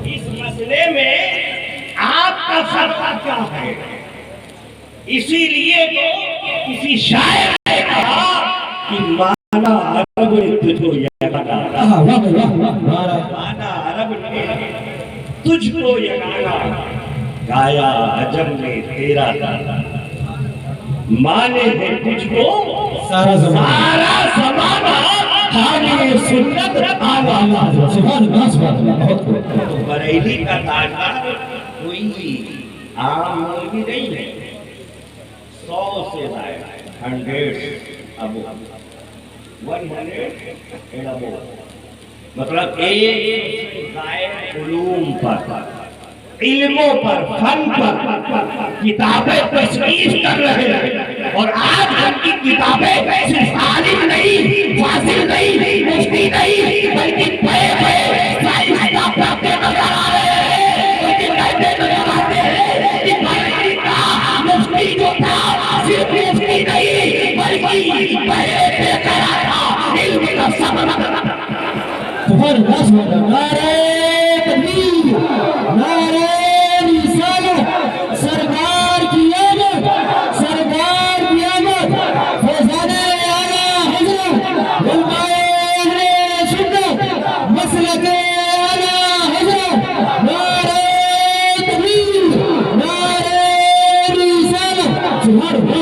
اس مسئلے میں آپ کا فرق کیا ہے؟ اسی لیے تو کسی شاعر نے کہا کہ مانا عرب نے تجھ کو یگانا، مانا عرب نے تجھ کو یگانا، گایا عجم نے تیرا گانا، مانے ہیں تجھ کو سارا زمانہ، حامی سنت آوالا۔ بریلی کا تاجدار کوئی عام مولوی نہیں ہے، 100 سے زائد، 100 ابو 100 ابو، مطلب ایک زائد علوم پر، علموں پر، فن پر کتابیں تصنیف کر رہے ہیں، اور آج ہم کی کتابیں صرف عالم نہیں، فاضل نہیں، مفتی نہیں، بلکہ بڑے بڑے سائنسداں پڑھتے نظر آ رہے ہیں، لیکن کہتے نظر آتے ہیں کہ بریلی کا مفتی جو تھا صرف مفتی نہیں بلکہ پہلے بے قرار تھا، علم کا سبب۔ نعرہ تکبیر، نعرہ رسالت، سرکار کی آمد، سرکار کی آمد، فیضان اعلیٰ حضرت علماء اہل سنت، مسلک اعلیٰ حضرت، نعرہ تکبیر، نعرہ رسالت، سبحان اللہ۔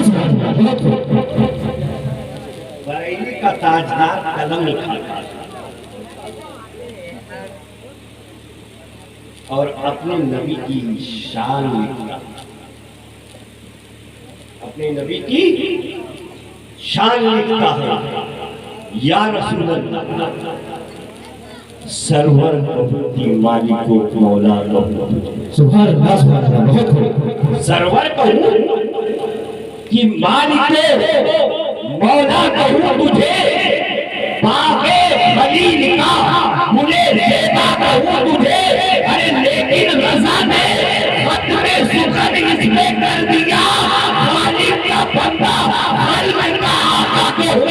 بریلی کا تاجدار قلم اٹھاتا اور اپنے نبی کی شان لکھتا، اپنے نبی کی شان لکھتا ہے، یا رسول اللہ سرور کہو کہ مالک و مولا کہو، سبحان اللہ، سبحان اللہ، بہت خوب۔ سرور کہو کہ مالک و مولا کہو تجھے، باغے خلیل کا مجھے دیتا کہو تجھے، ارے لیکن رضا نے ختم سخن اس میں کر دیا، خالق کا بندہ خلق کا آقا کہو۔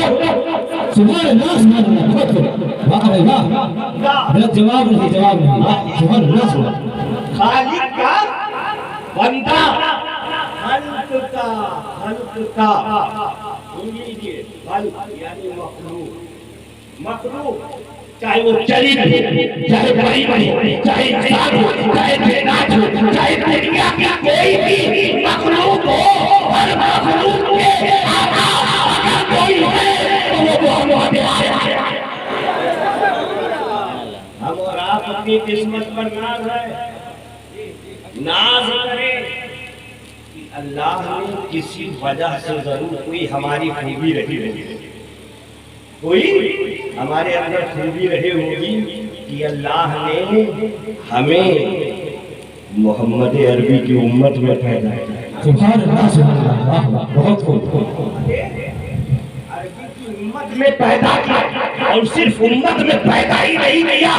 سبحان اللہ، سبحان اللہ، بہت خوب، واہ واہ، غلط جواب نہیں، جواب نہیں، سبحان اللہ، سبحان اللہ۔ خالق کا بندہ خلق کا لیجیے، خلق یعنی مخلوق، مخلوق چاہے وہ چلی ہو، چاہے بڑی بڑی، چاہے انسان ہو، چاہے جنات ہو، چاہے دنیا کی کوئی بھی مخلوق ہو، ہر مخلوق کے آقا اگر کوئی ہے تو وہ محمد ہے۔ ہم اور آپ اپنی قسمت پر ناز ہے، ناز کریں کہ اللہ نے کسی وجہ سے ضرور کوئی ہماری خوبی رہی ہوگی، کوئی ہمارے اندر خوبی رہی ہوگی کہ اللہ نے ہمیں محمد عربی کی امت میں پیدا کیا۔ سبحان اللہ، سبحان اللہ، بہت خوب۔ عربی کی امت میں پیدا کیا، اور صرف امت میں پیدا ہی نہیں کیا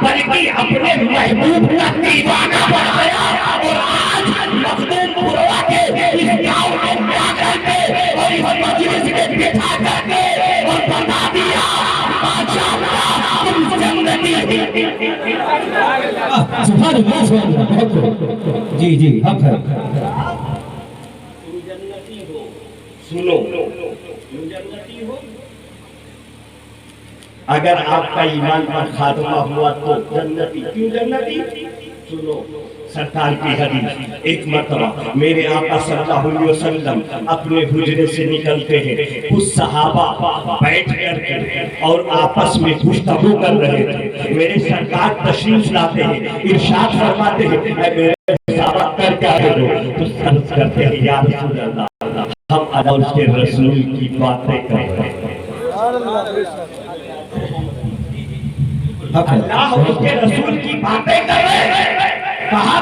بلکہ اپنے محبوب کا دیوانہ بنایا، اور آج مخدوم پوروا کے اس گاؤں میں جا کر کے اور اس مجلس میں بٹھا کر کے اور بتا دیا ماشاءاللہ تم جنتی ہو۔ سبحان اللہ، سبحان اللہ، بہت خوب۔ جی جی، حق ہے۔ تم جنتی ہو، سنو تم جنتی ہو، اگر آپ کا ایمان پر خاتمہ ہوا تو جنتی، کیوں جنتی؟ سنو سرکار کی حدیث، ایک مرتبہ میرے آقا صلی اللہ علیہ وسلم اپنے حجرے سے نکلتے ہیں، کچھ صحابہ بیٹھ کر کے اور آپس میں گفتگو کر رہے تھے، میرے سرکار تشریف لاتے ہیں، ارشاد فرماتے ہیں اے میرے صحابہ کر کیا رہے ہو؟ تو عرض کرتے ہیں یا رسول اللہ ہم اللہ اس کے رسول کی باتیں کر رہے ہیں، اللہ اس کے رسول کی باتیں کر رہے ہیں۔ کہا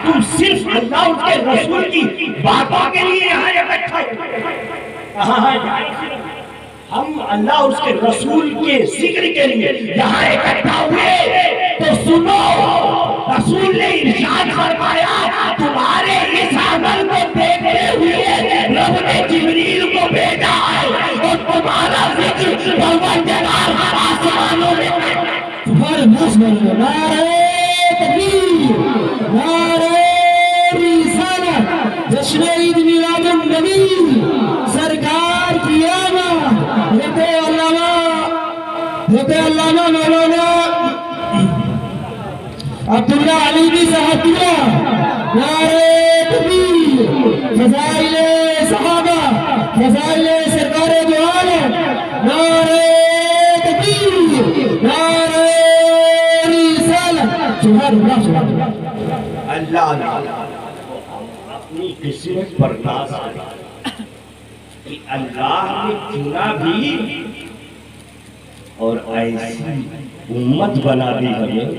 تم صرف اللہ اس کے رسول کی باتوں کے لیے یہاں اکٹھا ہو؟ کہا ہم اللہ اس کے رسول کے ذکر کے لیے یہاں اکٹھا ہوئے، تو سنو رسول نے ارشاد فرمایا تمہارے اس عمل کو دیکھتے ہوئے رب نے جبریل کو بھیجا ہے، اور تمہارا ذکر بلند جلال آسمانوں میں۔ سبحان جشن عید میلاد النبی سرکار کی آمد حضرت علامہ مولانا عبداللہ علیمی صاحب کیا نعرہ تکبیر فضائل صحابہ فضائل سرکار دو عالم نعرہ تکبیر نعرہ رسالت سبحان اللہ اللہ اپنی قسمت پر ناز ہے کہ اللہ نے چنا بھی اور ایسی امت بنا دی ہمیں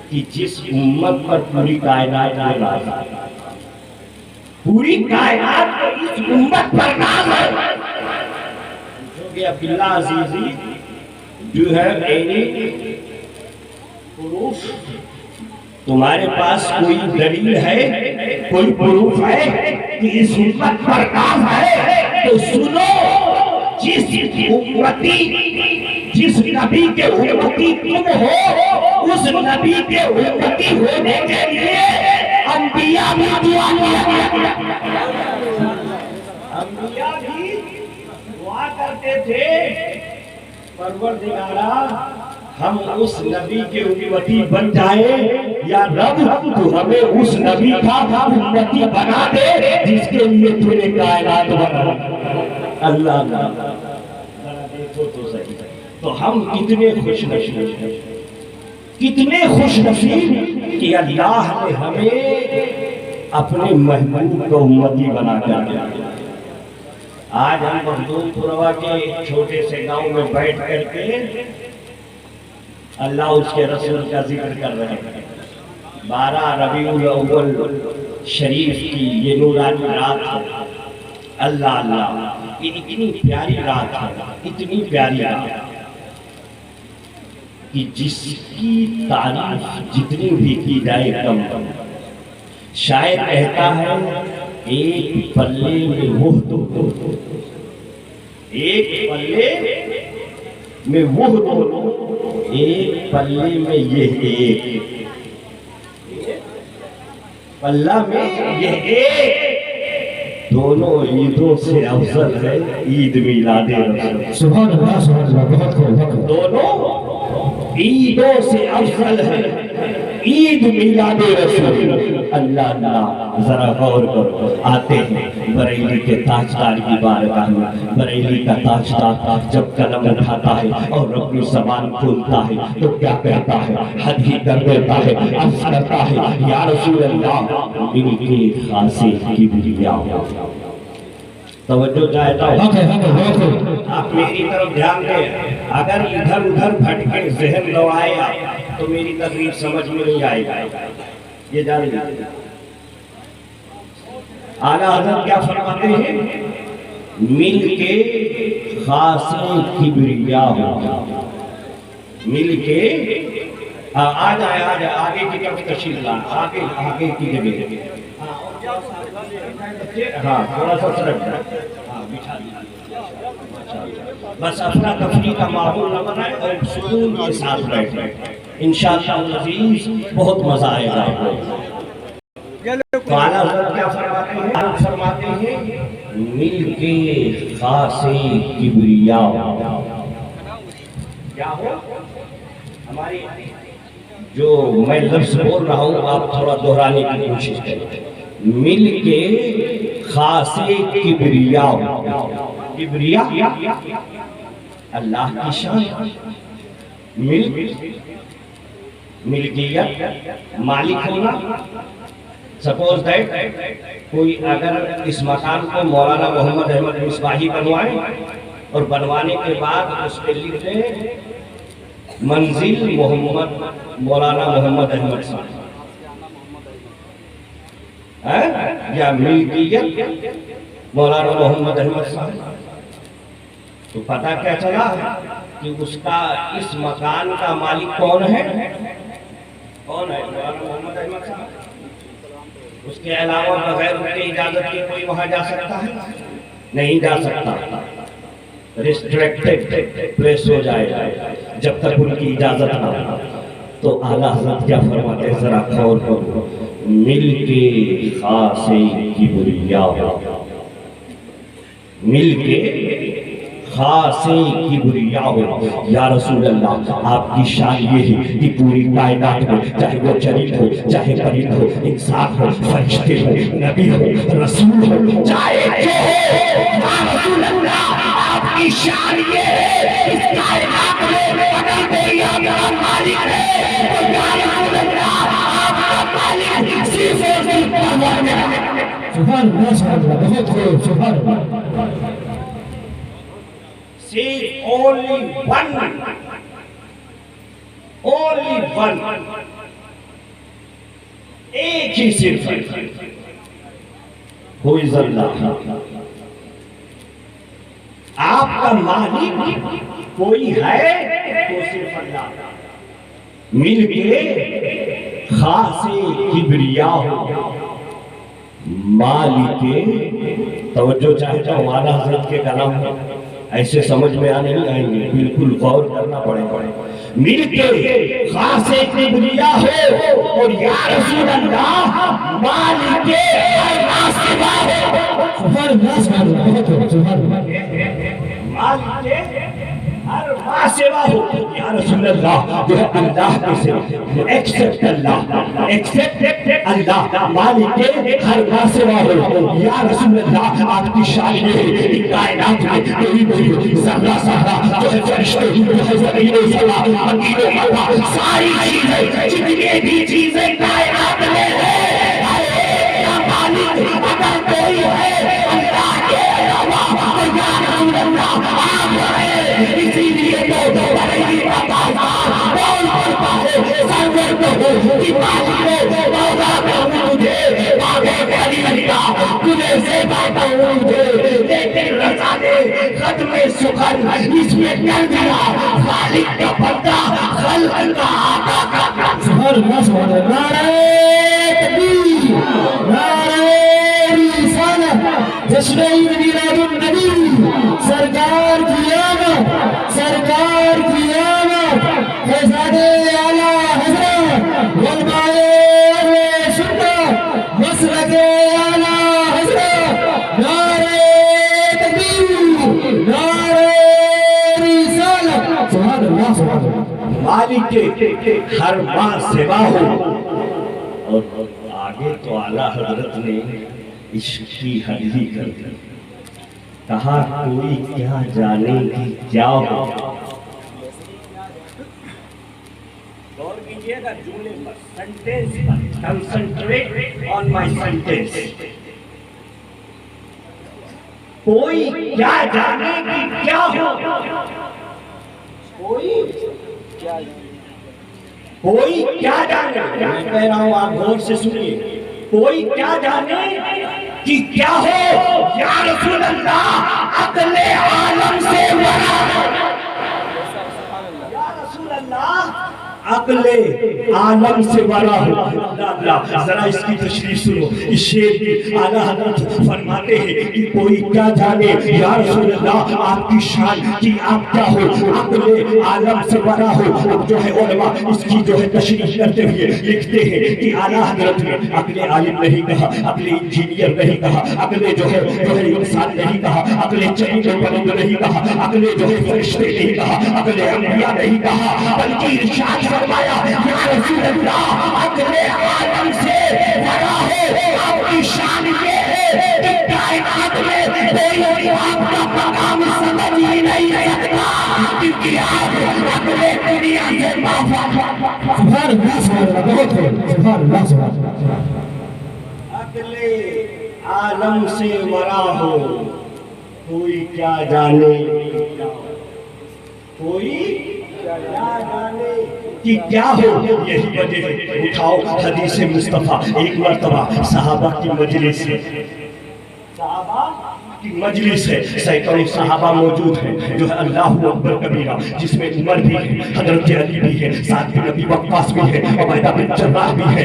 کہ جس امت پر پوری کائنات کو ناز ہے، پوری کائنات کو اس امت پر ناز ہے. جو کہ عبداللہ عزیزی جو ہے اینی پروف تمہارے پاس کوئی دلیل ہے، کوئی پروف ہے کہ اس امت پر ناز ہے تو سنو. جس نبی کے امتی تم ہو، اس نبی کے امتی ہونے کے لیے انبیاء بھی دعا کرتے تھے، پروردگارا ہم اس نبی کے امتی بن جائیں یا رب تو ہمیں اس نبی کا امتی بنا دے جس کے لیے تو نے کائنات بنا. اللہ دیکھو تو صحیح. تو ہم کتنے خوش نصیب ہیں، کتنے خوش نصیب کہ اللہ نے ہمیں اپنے محبوب کو امتی بنا کر دیا. آج ہم مخدوم پوروا کے چھوٹے سے گاؤں میں بیٹھ کر کے اللہ اس کے رسول کا ذکر کر رہے ہیں. 12 ربیع الاول شریف کی یہ نورانی رات ہے. اللہ اللہ یہ اتنی پیاری رات ہے، اتنی پیاری رات کہ جس کی تعریف جتنی بھی کی جائے کم. شاعر کہتا ہے ایک پلے میں وہ دو، ایک پلے میں وہ دو، ایک پلے میں یہ ایک، پلہ میں یہ ایک. دونوں عیدوں سے افضل ہے عید میلاد رسول. سبحان اللہ سبحان اللہ بہت خوب. دونوں عیدوں سے افضل ہے عید میلاد رسول. اللہ اللہ ذرا غور کرو. آتے ہیں بریلی کے تاجدار کی بارگاہ میں. بریلی کا تاجدار جب قلم اٹھاتا ہے اور اپنی زبان کھولتا ہے تو کیا کہتا ہے؟ حد ہی کر دیتا ہے، عرض کرتا ہے یا رسول اللہ ان کی خاصی کبریا. توجہ چاہتا ہوں آپ میری طرف دھیان دیں. اگر ادھر ادھر بھٹکے ذہن گوایا تو میری تقریر سمجھ میں نہیں آئے گا. یہ جان لیجیے اعلیٰ حضرت کیا فرماتے ہیں؟ مل کے خاصی کبریا ہو. مل کے آ جائے آگے کی طرف تشریف لائیں، آگے کی جگہ. ہاں تھوڑا سا سرک جائے، بس اپنا تفریح کا ماحول نہ بنائے اور سکون کے ساتھ بیٹھے. انشاءاللہ العزیز بہت مزہ آئے گا. تو اعلیٰ حضرت کیا فرماتے ہیں؟ آپ فرماتے ہیں مل کے خاصی کبریا ہو. کیا ہو؟ ہماری جو میں لفظ بول رہا ہوں آپ تھوڑا دہرانے کی کوشش کریں. مل کے خاصی کبریا ہو. کبریا اللہ کی شان. ملکیت مالک ہونا. سپوز دیٹ کوئی اگر اس مکان کو مولانا محمد احمد مصباحی بنوائے اور بنوانے کے بعد اس پہ لکھ دیں منزل مولانا محمد احمد صاحب یا ملکیت مولانا محمد احمد صاحب، تو پتہ کیا چلا کہ اس کا اس مکان کا مالک کون ہے؟ کون ہے؟ مولانا محمد احمد صاحب. اس کے علاوہ بغیر ان کی اجازت کے کوئی وہاں جا سکتا ہے؟ نہیں جا سکتا. ریسٹریکٹڈ پلیس ہو جائے گا جب تک ان کی اجازت نہ ہو. تو اعلیٰ حضرت کیا فرماتے ہیں ذرا غور کرو. مل کے خاصے کبریا ہو، مل کے خاصے کبریا ہو۔ یا رسول اللہ آپ کی شان یہ ہے کہ پوری کائنات میں چاہے وہ چرند ہو، چاہے پرند ہو، انسان ہو، فرشتے ہو، نبی ہو، رسول ہو، چاہے جو ہو، یا رسول اللہ آپ کی شان یہ ہے اس کائنات میں اگر کوئی آپ کا مالک ہے تو یا رسول اللہ آپ کا مالک صرف اور صرف پروان ہے۔ سبحان اللہ سبحان اللہ، بہت خوب، سبحان اللہ۔ Say only one, ایک ہی صرف who is اللہ۔ آپ کا مالک کوئی ہے تو صرف اللہ، مل کے خاصے کبریا ہو، مالک توجہ چاہتا ہوں اعلیٰ حضرت کے کلام میں ایسے سمجھ میں آنے نہیں آئیں گے، بالکل غور کرنا پڑے گا۔ مل کے خاصے کبریا ہو اور یا رسول اللہ مالک ہر ماسوا ہو، سبحان اللہ سبحان اللہ، بہت خوب، سبحان اللہ۔ مالک ہر ماسوا ہو یا رسول اللہ، جو ہے اللہ کے سے ایکسپٹ اللہ، ایکسپٹ اللہ، مالک ہر ماسوا ہو یا رسول اللہ۔ آپ کی شان یہ ہے کہ کائنات میں کوئی بھی ذرہ ذرہ جو ہے فرشتے، جو ہے زمین و زمین، مکین و مکان، ساری چیزیں جتنی بھی چیزیں کائنات میں ہیں، مالک اگر کوئی ہے اللہ کے علاوہ تو یا رسول اللہ آپ ہیں۔ اسی لیے تو بڑے ہی عطاء بول پڑتا ہے سرور کو کہ مالک مولا میں مجھے آگے خلیل کا تجھے سے بات مجھے، لیکن رضا نے ختم سخن اس میں کر دیا خالق کا بندہ خلق کا آقا کا۔ سبحان اللہ سبحان اللہ، نعرہ تکبیر، نعرہ رسالت، جشن عید میلاد النبی، سرکار کی آمد، سرکار کی آمد، فیضان اعلیٰ حضرت، علماء اہل سنت، مسلک اعلیٰ حضرت، نعرہ تکبیر، نعرہ رسالت، سبحان اللہ سبحان اللہ۔ مالک کے ہر ماں سوا ہو، اور آگے تو اعلیٰ حضرت نے عشق کی حد ہی کر دی، کہا کوئی کیا جانے کی کیا ہو۔ غور کیجئے گا جملے پر، سنٹینس پر، کنسنٹریٹ آن مائی سنٹینس۔ کوئی کیا جانے کی کیا ہو، کوئی کیا جانے، میں کہہ رہا ہوں آپ غور سے سنیے، کوئی کیا جانے کہ کیا ہو یا رسول اللہ عقل عالم سے ورا، یا رسول اللہ عقل عالم سے ورا ہو۔ اللہ ذرا اس کی تشریح سنو، اس شعر کی اعلیٰ حضرت فرماتے ہیں کہ کوئی کیا جانے یا رسول اللہ آپ کی شان کہ آپ کیا ہو، عقل عالم سے ورا ہو۔ اب جو ہے علماء اس کی جو ہے تشریح کرتے ہوئے لکھتے ہیں کہ اعلیٰ حضرت نے عقل عالم نہیں کہا، عقل انجینئر نہیں کہا، عقل جو ہے انسان نہیں کہا، عقل چرند پرند نہیں کہا، عقل جو ہے فرشتے نہیں کہا، عقل انبیاء نہیں کہا، بلکہ ارشاد فرمایا یا رسول اللہ عقل عالم سے ورا ہو۔ آپ کی شان یہ ہے کہ کائنات میں کوئی آپ کا مقام سمجھ ہی نہیں سکتا، کیونکہ آپ عقل دنیا سے معاف۔ سبحان اللہ سبحان اللہ، بہت خوب، سبحان اللہ سبحان اللہ۔ عقل عالم سے ورا ہو، کوئی کیا جانے، کوئی کیا جانے کہ کیا ہو۔ یہی وجہ ہے، اٹھاؤ حدیث مصطفیٰ، ایک مرتبہ صحابہ کی مجلس ہے، صحابہ کی مجلس ہے، سینکڑوں صحابہ موجود ہیں، جو ہے اللہ اکبر کبیرہ، جس میں عمر بھی ہے، حضرت علی بھی ہے، ساتھ میں نبی وقاص بھی ہے، عبیدہ بن جراح بھی ہے،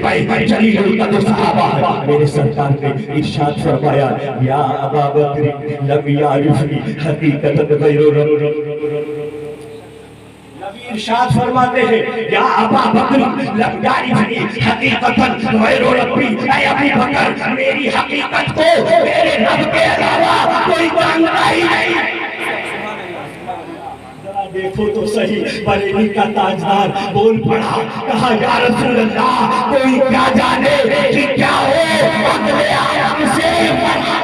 بڑے جلیل القدر صحابہ ہیں۔ میرے سرکار نے ارشاد فرمایا یا ابا بکر لم یعرفنی حقیقتا غیر رب، نبی ارشاد فرماتے ہیں یا ابا بکر لم یعرفنی حقیقتاً غیر ربی، اے ابو بکر میری حقیقت کو میرے رب کے علاوہ کوئی جانتا ہی نہیں۔ دیکھو تو صحیح بریلی کا تاجدار بول پڑا، کہا یا رسول اللہ کوئی کیا جانے کہ کیا ہو اگلے عالم سے بڑا۔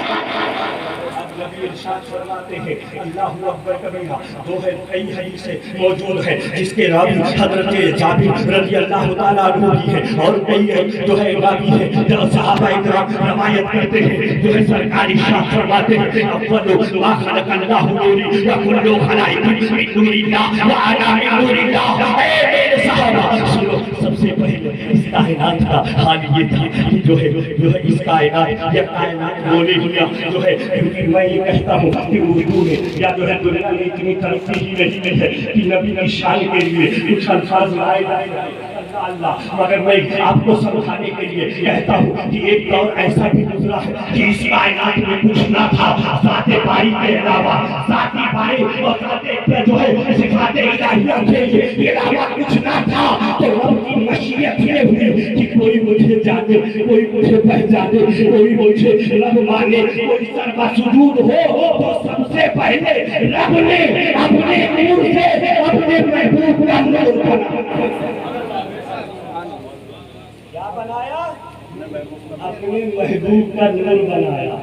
اب نبی ارشاد فرماتے ہیں اللہ اکبر کبیرہ، دو ہے کئی حدیثیں موجود ہیں جس کے راوی حضرت جابر رضی اللہ تعالیٰ عنہ بھی ہے، اور کئی جو ہے راوی ہے جو صحابہ اکرام روایت کرتے ہیں، جو ہے سرکار ارشاد فرماتے ہیں اول ما خلق اللہ نوری وکل خلائق من نور اللہ وانا من نور اللہ۔ اے میرے صحابہ سنو، سب سے پہلے اس کائنات کا حال یہ تھا کہ جو ہے اس کائنات یا کائنات بولے دنیا جو ہے، کیونکہ میں یہ کہتا ہوں کہ اردو میں یا جو ہے دنیا میں اتنی ترقی ہی نہیں ہے کہ نبی کی شان کے لیے کچھ الفاظ لائے جائیں اللہ، مگر میں آپ کو سمجھانے کے لیے کہتا ہوں کہ ایک دور ایسا بھی گزرا ہے کہ اس کائنات میں کچھ نہ تھا ذات باری کے علاوہ، ذاتی باری اور ذات جو ہے صفات الہیہ کے علاوہ کچھ نہ تھا، تو رب کی مشیت یہ ہوئی کہ کوئی مجھے جانے، کوئی مجھے پہچانے، کوئی مجھے رب مانے، کوئی سربا سجود ہو، تو سب سے پہلے رب نے اپنے نور سے اپنے محبوب کا نور بنایا، اپنے محبوب کا نور بنایا۔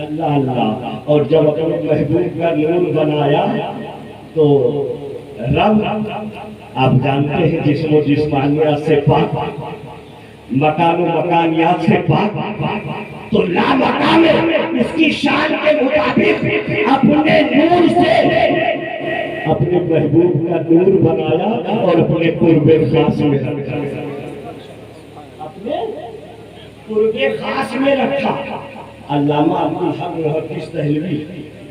اللہ اللہ، اور جب اپنے محبوب کا نور بنایا تو رب آپ جانتے ہیں جسم و جسمانیات سے پاک، مکان و مکانیات سے پاک، تو لا مقام اس کی شان کے مطابق اپنے نور سے اپنے محبوب کا نور بنایا اور اپنے قرب خاص میں رکھا، اپنے قرب خاص میں رکھا۔ علامہ عبدالحق محدث دہلوی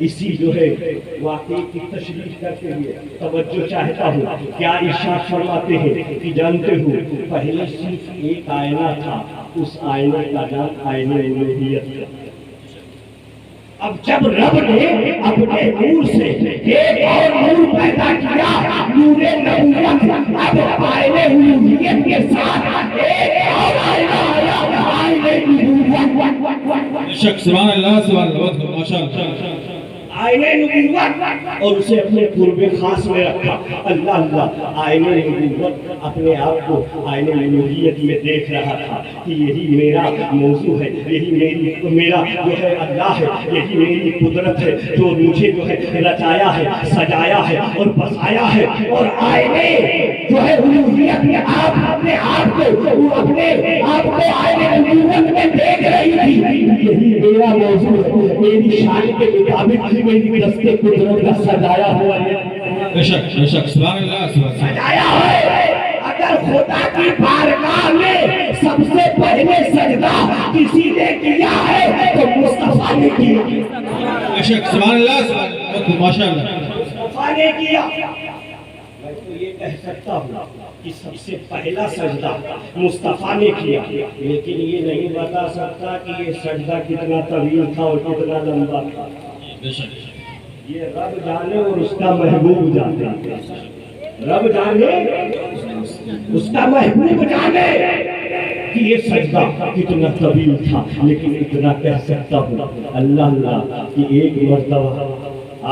اسی جو ہے واقعے کی تشریح کرتے ہوئے توجہ چاہتا ہوں، کیا ارشاد فرماتے ہیں کہ جانتے ہو پہلے صرف ایک آئینہ تھا، اس آئینے کا نام آئینہ الوہیت تھا۔ اب جب رب نے اپنے نور سے ایک اور نور پیدا کیا، نور نبوت، اب آئینہ الوہیت کے ساتھ ایک اور آئینہ آیا، آئینہ نبوت۔ بے شک سبحان اللہ سبحان اللہ ماشاءاللہ، آئینہ نبوت، اور اسے اپنے قرب خاص میں رکھا۔ اللہ اللہ، آئینہ نبوت اپنے آپ کو آئینہ الوہیت میں دیکھ رہا تھا کہ یہی میرا موضوع ہے، یہی میرا جو ہے اللہ ہے، یہی میری قدرت ہے جو مجھے جو ہے رچایا ہے، سجایا ہے اور بسایا ہے۔ اور آئینے جو ہے الوہیت میں آپ اپنے آپ کو آئینہ نبوت میں دیکھ رہی تھی، یہی میرا موضوع ہے، میری شان کے مطابق میری دستے قدرت کا سجایا ہوا ہے۔ بے شک سبحان اللہ سبحان اللہ، سجایا ہے۔ اگر خدا کی بارگاہ میں سب سے پہلے سجدہ کسی نے کیا ہے تو مصطفیٰ نے کیا۔ بے شک سبحان اللہ سبحان اللہ ماشاءاللہ، مصطفیٰ نے کیا۔ میں تو یہ کہہ سکتا ہوں کہ سب سے پہلا سجدہ مصطفیٰ نے کیا، لیکن یہ نہیں بتا سکتا کہ یہ سجدہ کتنا طویل تھا اور کتنا لمبا تھا۔ یہ رب جانے اور اس کا محبوب جانے، رب جانے اس کا محبوب جانے کہ یہ سجدہ کتنا طویل تھا، لیکن اتنا کہہ سکتا ہوں اللہ اللہ کہ ایک مرتبہ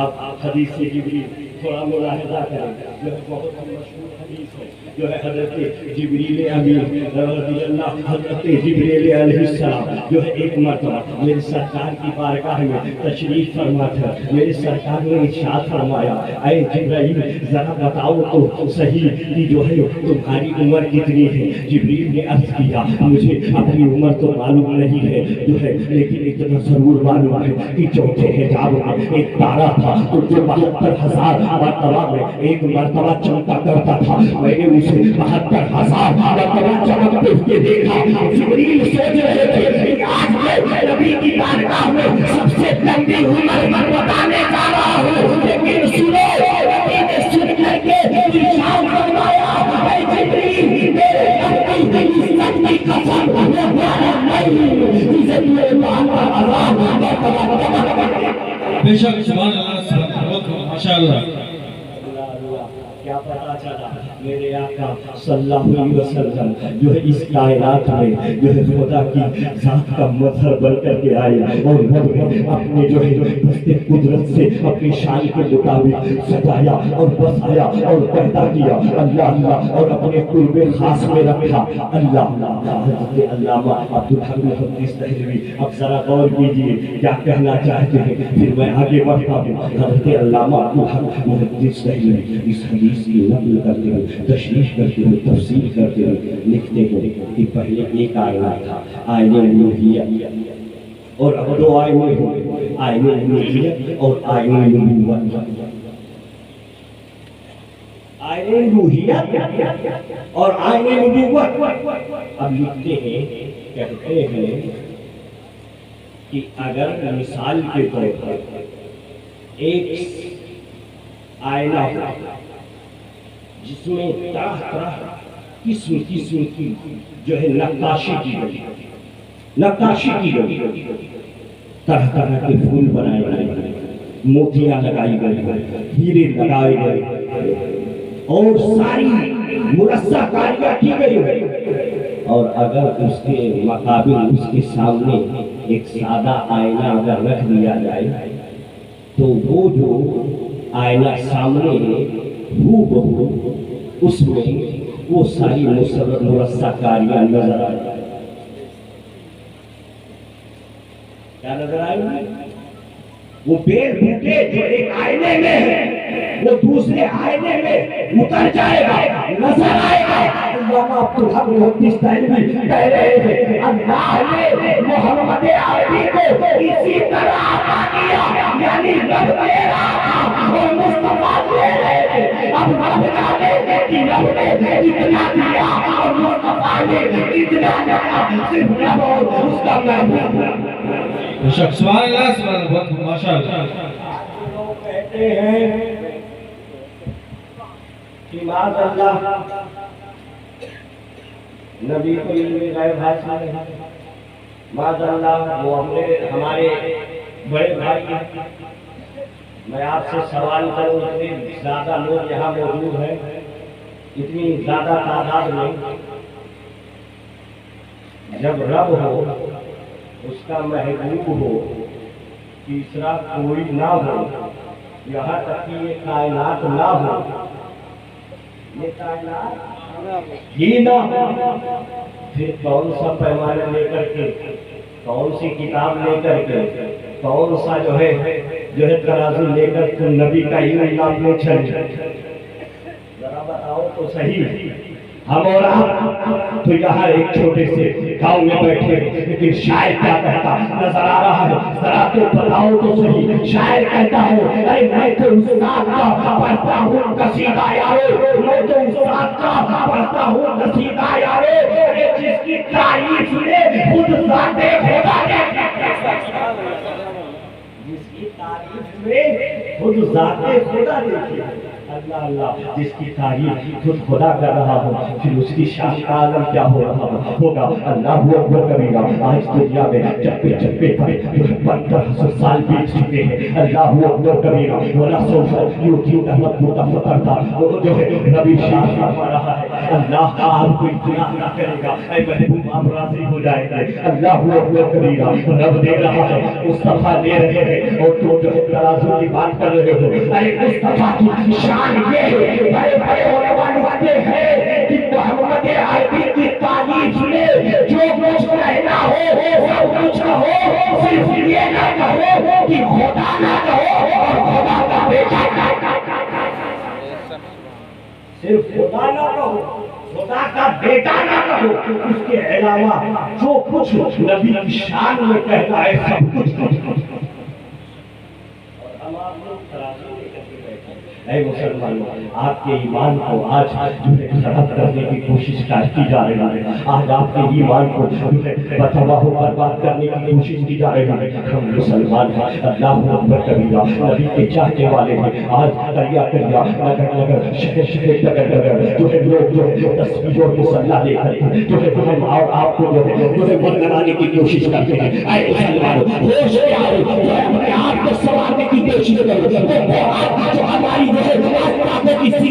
آپ حدیث جبریل تھوڑا ملاحظہ کریں، جو بہت مشہور حدیث ہے، جو ہے حضرت جبریل امین رضی اللہ، حضرت جبریل علیہ السلام جو ہے ایک مرتبہ میرے سرکار کی بارگاہ میں تشریف فرما تھا۔ میرے سرکار نے ارشاد فرمایا، اے جبرائیل ذرا بتاؤ تو صحیح کہ جو ہے تمہاری عمر کتنی ہے؟ جبریل نے عرض کیا، مجھے اپنی عمر تو معلوم نہیں ہے جو ہے، لیکن اتنا ضرور معلوم ہے کہ چوتھے حجاب میں ایک تارا تھا تو جو 72,000 مرتبہ میں ایک مرتبہ چمکا کرتا تھا، میں نے اسے 72,000 مرتبہ چمکتے ہوئے دیکھا۔ جبریل سوچ رہے تھے کہ آج میں نبی کی بارگاہ میں سب سے لمبی عمر بتانے جا رہا ہوں، لیکن سنو، نبی نے سن کر کے ارشاد فرمایا، اے جبریل میرے رب کی عزت کی قسم، میں پیارا نہیں عزت میرے مان کا عذاب مرتبہ۔ بے شک سبحان اللہ سبحان اللہ ماشاءاللہ۔ کیا پتا چلا میرے آقا صلی اللہ علیہ وسلم جو ہے اس کائنات میں جو ہے خدا کی ذات کا مظہر بن کر کے آئے اور اپنے جو ہے دست قدرت سے اپنی شان کے مطابق سجایا اور بسایا اور پیدا کیا اللہ اللہ اور اپنے قرب خاص میں رکھا اللہ حضرت علامہ عبدالحق محدث دہلوی اب ذرا غور کیجیے کیا کہنا چاہتے ہیں پھر میں آگے بڑھتا ہوں حضرت علامہ عبدالحق محدث دہلوی اس حدیث کی نقل کرتے ہوئے تشریح کرتے ہوئے تفسیر کرتے ہوئے لکھتے ہوئے کہ پہلے ایک آئینہ تھا آئینہ الوہیہ اور اب دو آئینے ہوئے آئینہ الوہیہ اور آئینہ نبوت آئینہ الوہیہ اور آئینہ نبوت اب لکھتے ہیں کہتے ہیں کہ اگر مثال کے طور پر ایک آئینہ ہو جس میں طرح طرح قسم قسم کی جو ہے نقاشی کی گئی طرح طرح کے پھول بنائے گئے موتیاں لگائی گئی ہیرے لگائے گئے اور ساری مرصع کاریاں کی گئی اور اگر اس کے مقابل اس کے سامنے ایک سادہ آئینہ اگر رکھ دیا جائے تو وہ جو آئینہ سامنے ہے وہ بہو اس میں وہ ساری مرصع کاریاں نظر آئے کیا نظر آئے وہ پیڑ بوٹے جو ایک آئینے میں ہے وہ دوسرے آئینے میں اتر جائے گا نظر آئے گا علامہ عبدالحق محدث دہلوی کہہ رہے ہیں اللہ نے محمد عربی کو اسی طرح عطا کیا یعنی رب دے رہا اور مصطفیٰ دے رہے تھے اب رب جانے کہ رب نے اتنا دیا اور مصطفیٰ نے اتنا دیا صرف رب اور اس کا محبوب سبحان اللہ سبحان اللہ ماشاءاللہ لوگ کہتے ہیں کہ معاذ اللہ نبی کو علم غیب حاصل ہے معاذ اللہ وہ ہمارے بڑے بھائی میں آپ سے سوال کروں اتنے زیادہ لوگ یہاں موجود ہیں اتنی زیادہ تعداد میں جب رب ہو اس کا محبوب ہو تیسرا کوئی نہ ہو یہاں تک کہ یہ کائنات نہ ہو یہ کائنات ہی نہ ہو پھر کون سا پیمانہ لے کر کے کون سی کتاب لے کر کے کون سا جو ہے ترازو لے کر کے نبی کا علم ناپنے چلے ذرا بتاؤ تو صحیح ہم اور آپ تو یہاں ایک چھوٹے سے گاؤں میں بیٹھے لیکن شاعر کیا کہتا نظر آ رہا ہے ذرا تو بتاؤ تو صحیح شاعر کہتا ہے ارے میں تو استاد کا پڑھتا ہوں قصیدہ یارو میں تو استاد کا پڑھتا ہوں قصیدہ یارو ارے جس کی تعریف نے خود ذات خدا نے جس کی تعریف میں خود ذات خدا نے اللہ اللہ جس کی تعریف خود خدا کر رہا ہو پھر اس کی شان کا عالم کیا ہو رہا ہوگا اللہ اکبر کبیرہ آج دنیا میں چپے چپے پر 1500 سال بیت چکے ہیں اللہ اکبر کبیرہ ولا سوف یؤتیک ربک فترضی وہ جو ہے نبی شان فرما رہا ہے اللہ آپ کو اطلاع نہ کرے گا اے محبوب آپ راضی ہو جائیں گے اللہ اکبر کبیرہ رب دے رہا ہے مصطفیٰ دے رہے ہیں اور تو جو ہے ترازو کی بات کر رہے ہو ارے مصطفیٰ کی شان یہ ہے بڑے بڑے ہونے والے باتیں ہیں کہ محمد عربی کی تعریف میں جو کچھ کہنا ہو سب کچھ کہو صرف یہ نہ کہو کہ خدا نہ کہو اور خدا کا بیٹا صرف خدا نہ کہو خدا کا بیٹا نہ کہو اس کے علاوہ جو کچھ نبی کی شان میں کہنا ہے سب کچھ اے مسلمانوں آپ کے ایمان کو آج جو ہے خراب کرنے کی کوشش کی جا رہی ہے آج آپ کے ایمان کو جو ہے تباہ و برباد کرنے کی کوشش کی جا رہی ہے ہم مسلمان ہیں اللہ اکبر کبیرہ نبی کے چاہنے والے ہیں آج کریا کریا نگر نگر شہر شہر ڈگر ڈگر جو ہے لوگ جو ہے تصویروں میں صلاح لے کر کے جو ہے ہم اور آپ کو جو ہے بنانے کی کوشش کرتے ہیں اے مسلمانوں ہوش میں آئے جو اپنے آپ کو سنوارنے کی کوشش کرتے ہیں جو ہماری جو ہے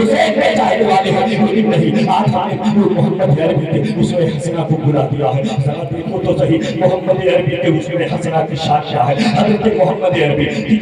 حسین میں چاہنے والے ہیں، لیکن نہیں، آج ہمیں محمد عربی کے اسوہ حسنہ کو بلا دیا ہے۔ ذرا دیکھو تو صحیح محمد عربی کے اسوہ حسنہ کی شان کیا ہے۔ حضرت محمد عربی کہ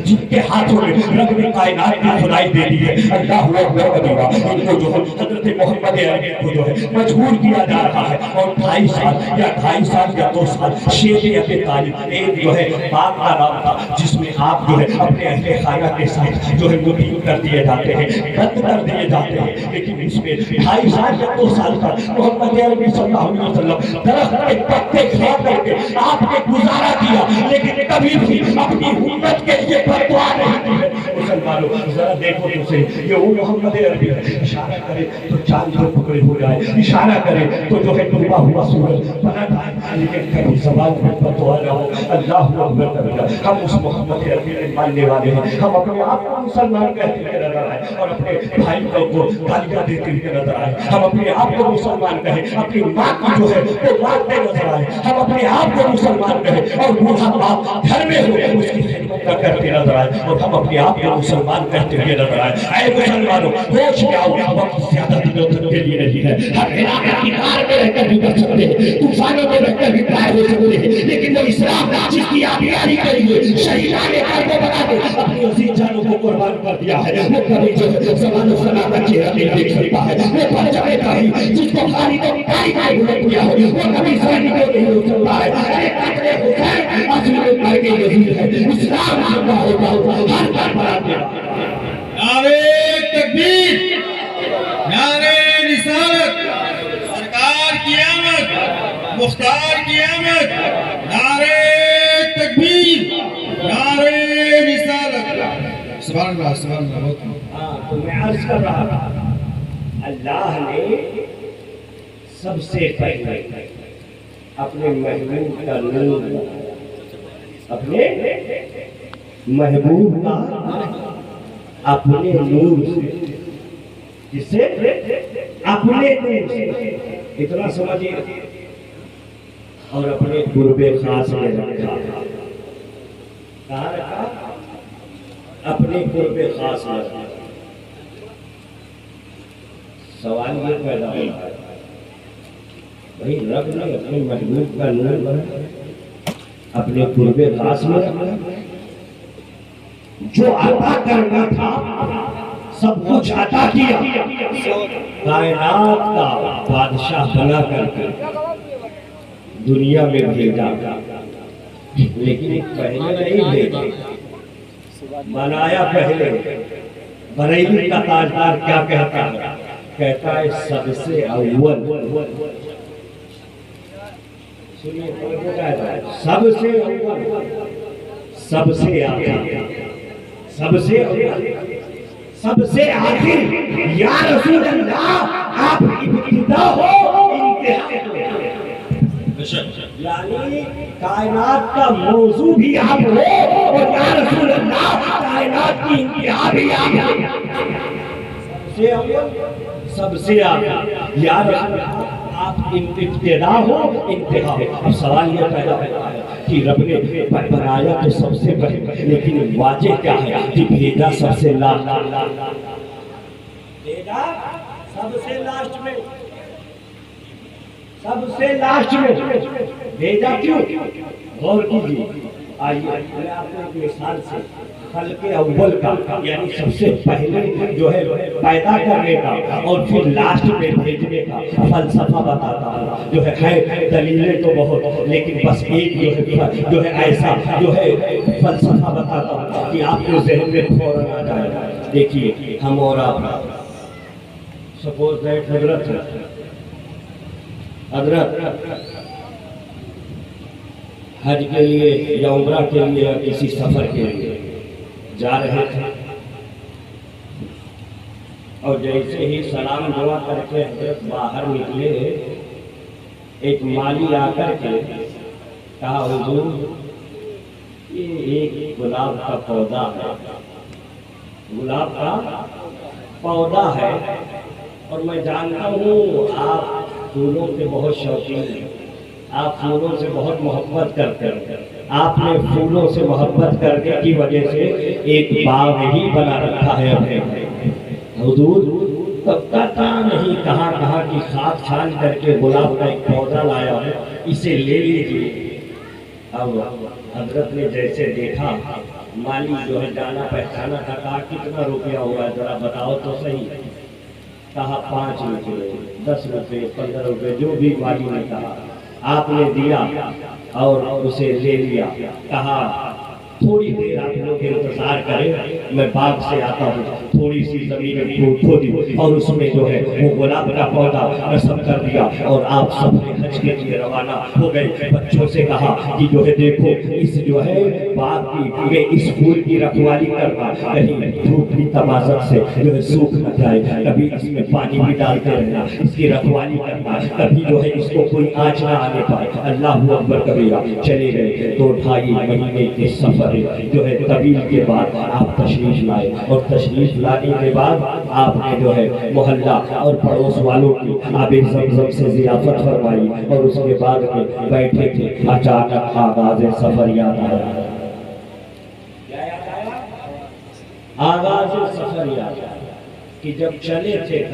جن کے ہاتھوں میں رب نے کائنات کی کھدائی دے دی ہے، اللہ اکبر کبیرہ، ان کو جو ہے حضرت محمد عربی کو جو ہے مجبور کیا جا رہا ہے، اور 2.5 سال یا 2.5 سال یا 2 سال شیب ابی طالب ایک جو ہے باپ کا نام تھا جس میں آپ جو ہے اپنے اہل خانہ کے ساتھ جو ہے مبین کر دیے جاتے ہیں، بند کر دیے جاتے ہیں، لیکن اس میں 2.5 سال یا 2 سال کا محمد عربی صلی اللہ علیہ وسلم درخت کے پتے کھا کر کے آپ نے گزارا کیا، لیکن کبھی بھی اپنی امت کے لیے بددعا نہیں دی ہے۔ مسلمانوں ذرا دیکھو تو صحیح، یہ وہ محمد عربی ہے، اشارہ کرے تو چاند جو ٹکڑے ہو جائے، اشارہ کرے تو جو ہے ڈوبا ہوا سورج پلٹ آئے، لیکن کبھی زبان میں بددعا نہ ہو۔ اللہ اکبر کبیرہ، ہم اس محمد عربی کے ماننے والے ہیں، ہم اپنے آپ کو مسلمان کہتے ہوئے نظر آئے اور اپنے بھائی کو گالیاں دیتے ہوئے نظر آئے، ہم اپنے آپ کو مسلمان کہیں، اپنی ماں کی جو ہے وہ مانتے نظر آئے، ہم اپنے آپ کو مسلمان کہیں اور بوڑھا باپ گھر میں ہو اس کی خدمت نہ کرتے نظر آئے، اور ہم اپنے آپ کو مسلمان کہتے ہوئے نظر آئے۔ اے مسلمانوں ہوش میں آؤ، وقت زیادہ دنوں تک کے لیے نہیں ہے، ہم علاقہ کی کار میں رہ کر بھی کر سکتے ہیں، طوفانوں میں رہ کر بھی پائے ہو سکتے ہیں، لیکن وہ اسلام جس کی آپ یاری کریے شہیدان قلب بنا کے اپنی عزیز جانوں کو قربان کر دیا ہے، وہ کبھی جو ہے زمان و فنا کا چہرہ نہیں دیکھ سکتا ہے، وہ پرچم کہیں جس کو خالی کو نکالی کا بھول کیا ہے وہ کبھی سہنے کو نہیں ہو سکتا ہے۔ ارے قتل حسین اصل میں کر کے یزید ہے، اسلام زندہ ہوتا ہوا ہر گھر پر آتے ہیں۔ نعرہ تکبیر، نعرہ رسالت، سرکار کی آمد، مختار کی آمد، نعرہ تکبیر، نعرہ رسالت۔ سبحان اللہ، سبحان اللہ۔ تو میں عرض کر رہا تھا، اللہ نے سب سے پہلے اپنے محبوب کا نور، اپنے محبوب کا اپنے نور سے، جس سے اپنے نور سے، اتنا سمجھیے، اور اپنے قرب خاص میں رکھا۔ کہاں رکھا؟ اپنے قرب خاص میں رکھا۔ سوال یہ پیدا ہوتا ہے، بھائی رب نے اپنے محبوب کا نور بنا اپنے قرب خاص میں رکھا، جو عطا کرنا تھا سب کچھ عطا کیا، کائنات کا بادشاہ بنا کر کے دنیا میں بھیجا، لیکن ایک پہلے نہیں بھیجا، بنایا پہلے۔ بریلی کا تاجدار کیا کہتا ہے؟ کہتا ہے سب سے اول، سب سے اول، سب سے آخر، سب سے اول، سب سے آخر، یا رسول اللہ آپ ابتدا ہو انتہا ہو، یعنی کائنات کا موضوع بھی آپ ہو اور یا رسول اللہ کائنات کی انتہا بھی آپ ہو، سب سے اول، سب سے آخر، یا رسول اللہ آپ ابتدا ہو انتہا ہو۔ اب سوال یہ پیدا ہوتا ہے کہ رب نے بنایا تو سب سے پہلے، لیکن واجب کیا ہے کہ بھیجا سب سے لاسٹ، بھیجا سب سے لاسٹ میں، سب سے لاسٹ میں بھیجا کیوں؟ غور کیجیے۔ آئیے میں آپ کو ایک مثال سے خلق اول کا یعنی سب سے پہلے جو ہے پیدا کرنے کا اور پھر لاسٹ میں بھیجنے کا فلسفہ بتاتا ہوں، جو ہے دلیلیں تو بہت، لیکن بس ایک جو ہے ایسا جو ہے فلسفہ بتاتا ہوں کہ آپ کو ذہن میں فوراً آ جائے۔ دیکھیے ہم اور آپ سپوز دیٹ حضرت حج کے لیے یا عمرہ کے لیے یا کسی سفر کے لیے جا رہے تھے، اور جیسے ہی سلام دعا کر کے حضرت باہر نکلے، ایک مالی آ کر کے کہا حضور یہ ایک گلاب کا پودا ہے، گلاب کا پودا ہے، اور میں جانتا ہوں آپ پھولوں کے بہت شوقین ہیں، آپ پھولوں سے بہت محبت کرتے ہیں، آپ نے پھولوں سے محبت کرنے کی وجہ سے ایک باغ ہی بنا رکھا ہے اپنے حضور پتا نہیں کہاں کہاں کی خاک چھان کر کے گلاب کا ایک پودا لایا ہے، اسے لے لیجیے۔ اب حضرت نے جیسے دیکھا مالی جو ہے جانا پہچانا تھا، کہا کتنا روپیہ ہوا ذرا بتاؤ تو صحیح۔ کہا 5 روپے 10 روپے 15 روپے جو بھی مالی نے کہا، آپ نے دیا اور اسے لے لیا۔ کہا تھوڑی دیر آپ لوگ انتظار کریں، میں باغ سے آتا ہوں۔ تھوڑی سی زمین کھودی اور اس میں جو ہے وہ گلاب کا پودا نصب کر دیا اور آپ سب نے حج کے لیے روانہ ہو گئے۔ بچوں سے کہا کہ جو ہے دیکھو اس جو ہے باغ کی اس پھول کی رکھوالی کرنا، کہیں دھوپ کی تمازت سے جو ہے سوکھ نہ جائے، کبھی اس میں پانی بھی ڈالتے رہنا، اس کی رکھوالی کرنا، کبھی جو ہے اس کو کوئی آنچ نہ آنے پائے۔ اللہ اکبر کبیرہ۔ چلے گئے 2-2.5 مہینے کے سفر جو ہے طویل کے بعد آپ تشریف لائے، اور تشریف لانے کے بعد آپ نے جو ہے محلہ اور پڑوس والوں کی آب زمزم سے ضیافت فرمائی، اور اس کے بعد میں بیٹھے تھے، اچانک آغاز سفر یاد آیا۔ آغاز سفر یاد آیا کہ جب چلے تھے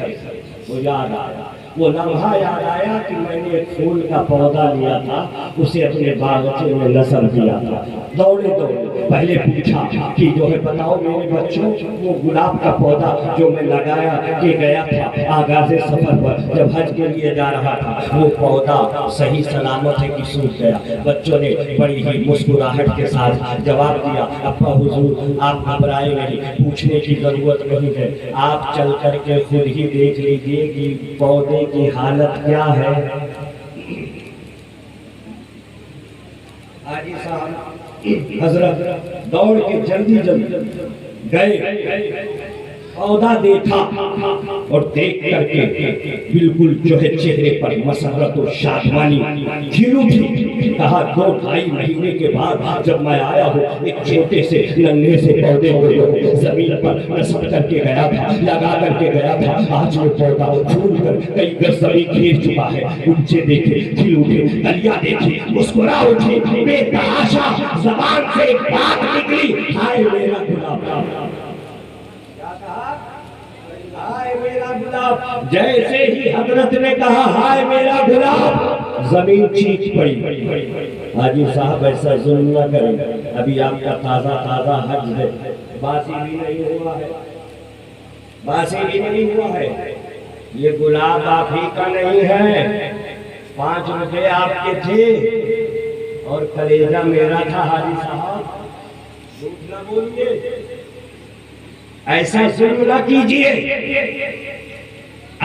وہ یاد آیا، وہ لمحہ یاد آیا کہ میں نے ایک پھول کا پودا لیا تھا، اسے اپنے باغچے میں نصب کیا تھا۔ دوڑے پہلے پوچھا کہ جو ہے بتاؤ میرے بچوں، وہ گلاب کا پودا جو میں لگایا کہ گیا تھا آغاز سفر پر جب حج کے لیے جا رہا تھا، وہ پودا صحیح سلامت ہے کہ سوکھ گیا؟ بچوں نے بڑی ہی مسکراہٹ کے ساتھ جواب دیا، ابا حضور آپ گھبرائے نہیں، پوچھنے کی ضرورت نہیں ہے، آپ چل کر کے خود ہی دیکھ لیجیے کہ پودے کی حالت کیا ہے۔ حاجی صاحب حضرت دوڑ کے جلدی گئے، پودا دیکھا اور دیکھ کر کے بالکل جو ہے چہرے پر مسرت و شادمانی کھل اٹھی۔ کہا 2-2.5 مہینے کے بعد جب میں آیا ہوں، ایک چھوٹے سے ننھے سے پودے کو زمین پر نصب کر کے گیا تھا، لگا کر کے گیا تھا، آج وہ پودا پھول کر کئی گز زمین گھیر چکا ہے۔ اونچے دیکھے، کھل اٹھے، کلیاں دیکھی، مسکرا اٹھی، بے تحاشا زبان سے ایک بات نکلی، ہائے میرا گلاب، ہائے میرا گلاب۔ جیسے ہی حضرت نے کہا ہائے میرا گلاب، زمین چیخ پڑی۔ حاجی صاحب ایسا ظلم نہ کریں، ابھی آپ کا تازہ حج ہے، باسی بھی نہیں ہوا ہے، باسی بھی نہیں ہوا ہے۔ یہ گلاب آپ ہی کا نہیں ہے، 5 روپے آپ کے تھے اور کلیجہ میرا تھا۔ حاجی صاحب جھوٹ نہ بولیے، ایسا ظلم نہ کیجئے۔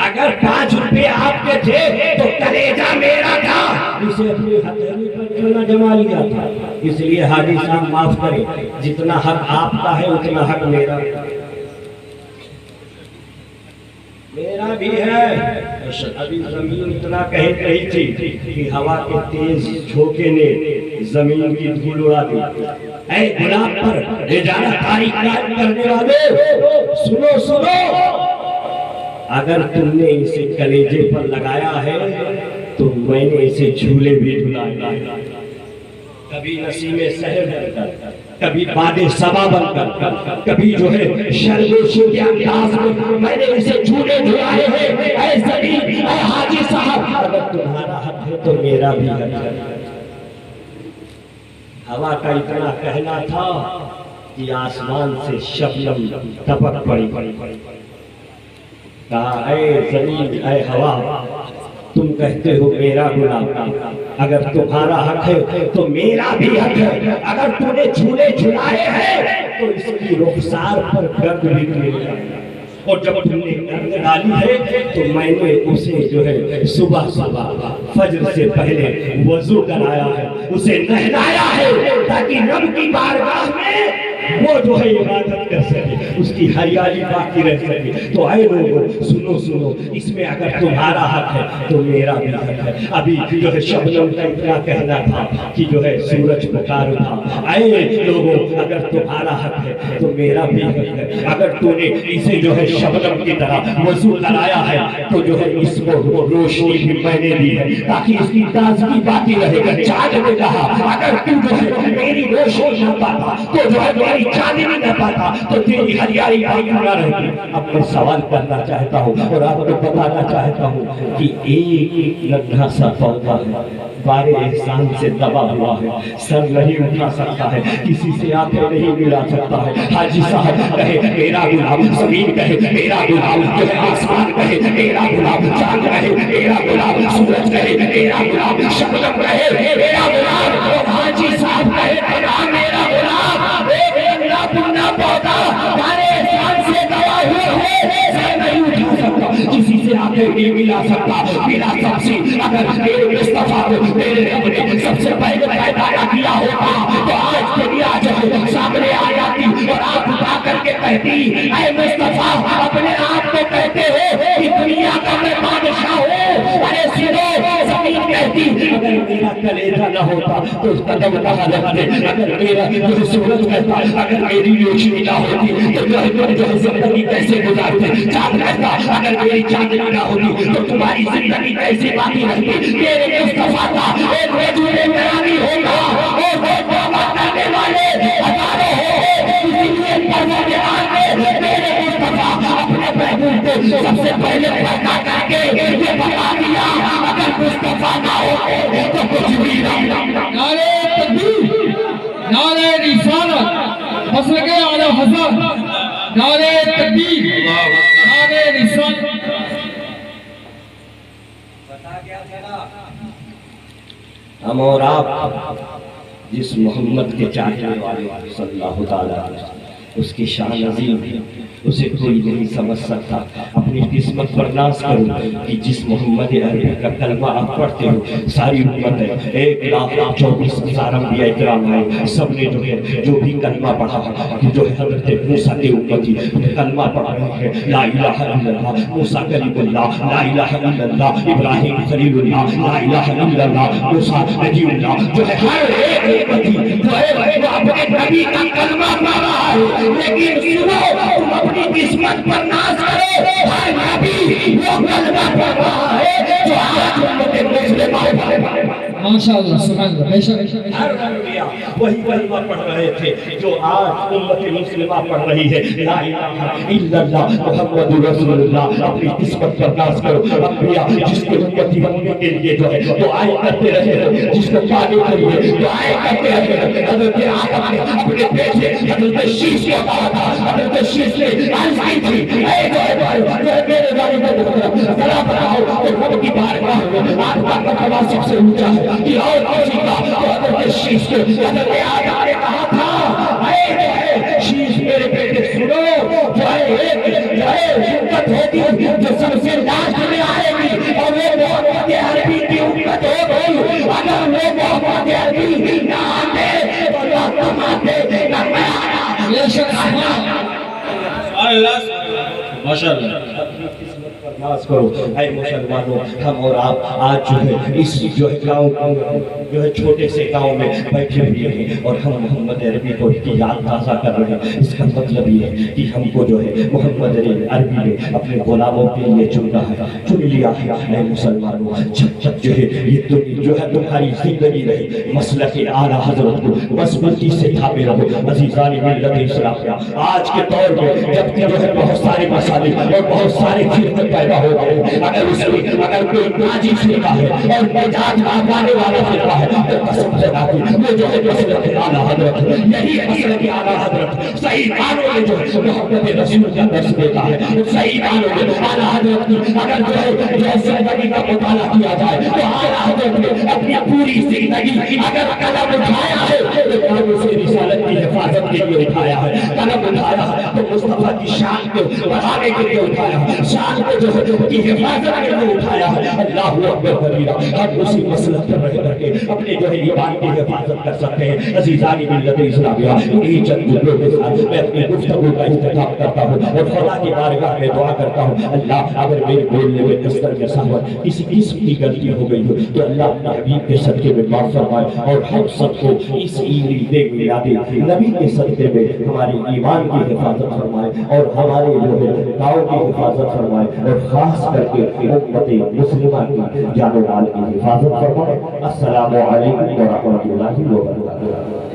اگر 5 روپے آپ کے تھے تو کلیجہ میرا تھا، اسے اپنی ہتھیلی پر کیوں نہ جما لیا تھا؟ اس لیے حاجی صاحب معاف کریں، جتنا حق آپ کا ہے اتنا حق میرا بھی ہے۔ ابھی زمین اتنا کہہ رہی تھی کہ ہوا کے تیز جھونکے نے زمین کی دھول اڑا دی۔ اے گلاب پر رجالہ کاری قائم کرنے والے، سنو، اگر تم نے اسے کلیجے پر لگایا ہے تو میں نے اسے جھولے بھی جھلائے، کبھی نسیم سحر بن کر، کبھی باد صبا بن کر، کبھی جو ہے شرگوشی کے انداز میں نے اسے جھولے جھلائے ہیں۔ اے زمین، اے حاجی صاحب، اگر تمہارا حق ہے تو میرا بھی حق ہے۔ ہوا کا اتنا کہنا تھا کہ آسمان سے شبنم ٹپک پڑی۔ کہا اے زمین، اے ہوا، تم کہتے ہو میرا گلاب، اگر تمہارا حق ہے تو میرا بھی حق ہے۔ اگر تم نے جھولے جھلائے ہیں تو اس کی رخسار پر گرد بھی ملے، اور جب تم نے گرد ڈالی ہے تو میں نے اسے جو ہے صبح فجر سے پہلے وضو کرایا ہے، اسے نہلایا ہے، تاکہ رب کی بارگاہ میں وہ جو ہے عبادت کر سکے، اس کی ہریالی باقی رہ سکے۔ تو اے لوگوں سنو سنو، اس میں اگر تمہارا حق ہے تو میرا بھی حق ہے۔ ابھی جو ہے شبنم کا اتنا کہنا تھا کہ جو ہے سورج پکار اٹھا۔ اے لوگوں اگر تمہارا حق ہے تو میرا بھی حق ہے۔ اگر تو نے اسے جو ہے شبنم کی طرح وضو کرایا ہے تو جو ہے اس کو روشنی بھی میں نے دی ہے تاکہ اس کی تازگی باقی رہے گا۔ چاند نے کہا اگر تو جو ہے میری روشنی نہ پاتا تو جو ہے میری چاندنی نہ پاتا تو تیری ہریالی باقی نہ رہتی۔ اب میں سوال کرنا چاہتا ہوں اور آپ کو بتانا چاہتا ہوں کہ ایک ننھا سا پودا ہے، بارے احسان سے دبا ہوا ہے، سر نہیں اٹھا سکتا ہے، کسی سے آنکھیں نہیں ملا سکتا ہے۔ حاجی صاحب کہے میرا گلاب، زمین کہے میرا گلاب، جو ہے آسمان کہے میرا گلاب، چاند کہے میرا گلاب، سورج کہے میرا گلاب، شبنم کہے میرا گلاب، حاجی صاحب کہے میرا گلاب۔ ایک ننھا پننا پودا بارے احسان سے دبا ہوا ہے، سر نہیں اٹھا سکتا، کسی سے آنکھیں نہیں ملا سکتا۔ میرا سب سے اگر میرے مصطفیٰ کو میرے رب نے سب سے پہلے پیدا کیا ہوتا تو آج دنیا جو ہے سامنے آ جاتی اور آپ اٹھا کر کے کہتی اے مصطفیٰ اپنے آپ کو کہتے ہو کہ دنیا کا میں بادشاہ ہوں۔ ارے سنو زمین کہتی اگر میرا کلیجہ نہ ہوتا تو اس قدم کہاں لگتے، اگر میرا جو سورج کہتا اگر میری روشنی نہ ہوتی تو جو ہے زندگی کیسے گزارتے، چاند کہتا اگر میری چاندنی نہ ہوتی تو تمہاری زندگی کیسے باقی رہتی۔ میرے مصطفیٰ کا ایک وجود گرامی ہوگا اور وہ توبہ کرنے والے ہزاروں ہو، اسی لیے پروردگار نے میرے مصطفیٰ اپنے محبوب کو سب سے پہلے پیدا کر کے یہ بتا دیا اگر مصطفیٰ نہ ہوتے تو کچھ بھی نہیں۔ نعرہ تکبیر، نعرہ رسالت، مسلک اعلی حضرت، نعرہ تکبیر، نعرہ رسالت۔ ہم اور آپ جس محمد کے چاہنے والے صلی اللہ تعالیٰ علیہ وسلم اس کی شان عظیم ہے، اسے کوئی نہیں سمجھ سکتا۔ اپنی قسمت پر ناز کرو کہ جس محمد عربی کا کلمہ آپ پڑھتے ہو ساری امت ہے 1,24,000 انبیاء کرام آئے، سب نے جو ہے جو بھی کلمہ پڑھا جو ہے حضرت موسیٰ کے امتی کلمہ پڑھ رہے ہیں لا الہ الا اللہ، موسیٰ کلیم اللہ، لا الہ الا اللہ، ابراہیم خلیل اللہ، لا الہ الا اللہ، موسیٰ نبی اللہ، جو ہے ہر ایک امتی جو ہے وہ اپنے نبی کا کلمہ پڑھ رہا ہے۔ لیکن سنو تم اپنی قسمت پر ناز کرو، ہر نبی وہ کلمہ پڑھ رہا ہے جو آج امت مسلمہ پڑھ رہا ہے۔ ماشاءاللہ سبحان اللہ، بے شک ہر انبیاء وہی کلمہ پڑھ رہے تھے جو آج امت مسلمہ پڑھ رہی ہے لا الہ الا اللہ محمد رسول اللہ۔ اپنی قسمت پر ناز کرو۔ انبیاء جس کو امتی بننے کے لیے جو ہے دعائیں کرتے رہے ہیں، جس کو پانے کے لیے دعائیں کرتے رہے ہیں۔ حضرت آدم نے اپنے بیٹے حضرت شیش کو کہا تھا، حضرت شیش نے عرض کی تھی اے جو ہے میرے والد ذرا بناؤ تو رب کی بارگاہ میں آپ کا مرتبہ سب سے اونچا ہے کہ اور کسی کا حضرت شیش کو حضرت آدم نے کہا تھا اے جو ہے شیش میرے بیٹے سنو جو ہے ایک جو ہے امت ہوتی جو سب سے لاسٹ میں آئے گی اور وہ محمد عربی کی امت ہو گئی۔ اگر وہ محمد عربی نہ آتے تو نہ تم آتے نہ میں آیا۔ بے شک اللہ ماشاءاللہ۔ ناز کرو اے مسلمانوں، ہم اور آپ آج جو ہے اس جو ہے گاؤں جو ہے چھوٹے سے گاؤں میں بیٹھے ہوئے ہیں اور ہم محمد عربی کو کی یاد تازہ کر رہے ہیں۔ اس کا مطلب یہ ہے کہ ہم کو جو ہے محمد عربی نے اپنے غلاموں کے لیے چنا ہے، چن لیا ہے۔ اے مسلمانوں جب تک جو ہے یہ جو ہے تمہاری زندگی رہی مسلک اعلیٰ حضرت کو مضبوطی سے تھامے رہو۔ عزیزان ملت اسلامیہ آج کے دور میں جب کہ جو ہے بہت سارے مسائل اور بہت سارے فرقے پیدا ہو گئے، اگر اس میں اگر کوئی ناجی فرقہ ہے اور نجات پانے والا فرقہ ہے تو قسم خدا کی وہ جو ہے مسلک اعلیٰ حضرت، یہی مسلک اعلیٰ حضرت صحیح معنوں میں جو ہے محمد رسول کا درس دیتا ہے۔ صحیح معنوں میں اعلیٰ حضرت کی اگر جو ہے زندگی کا مطالعہ کیا جائے تو اعلیٰ حضرت نے اپنی پوری زندگی اگر قدم اٹھایا ہے تو قدم سے رسالت کی حفاظت کے لیے اٹھایا ہے، قلم اٹھایا ہے تو مصطفیٰ کی شان کو بڑھانے کے لیے اٹھایا ہے، شان کو جو ہے کی حفاظت کے لیے اٹھایا ہے۔ اللہ اکبر کبیرہ، ہم اسی مسلک پر رہ کر کے اپنے جو ہے ایمان کی حفاظت کر سکتے ہیں۔ عزیزان ملت اسلامیہ، انہی چند جملوں کے ساتھ میں اپنی گفتگو کا اختتام کرتا ہوں اور خدا کی بارگاہ میں دعا کرتا ہوں، اللہ اگر میرے بولنے میں دستر میں سہوت کسی قسم کی غلطی ہو گئی ہو تو اللہ اپنے حبیب کے صدقے میں معاف فرمائے اور ہم سب کو اس عید میلاد نبی کے صدقے میں ہمارے ایمان کی حفاظت فرمائے اور ہمارے جو ہے گاؤں کی حفاظت فرمائے اور خاص کر کے امت مسلمہ کی جان و مال کی حفاظت فرمائے۔ السلام علیکم ورحمۃ اللہ وبرکاتہ۔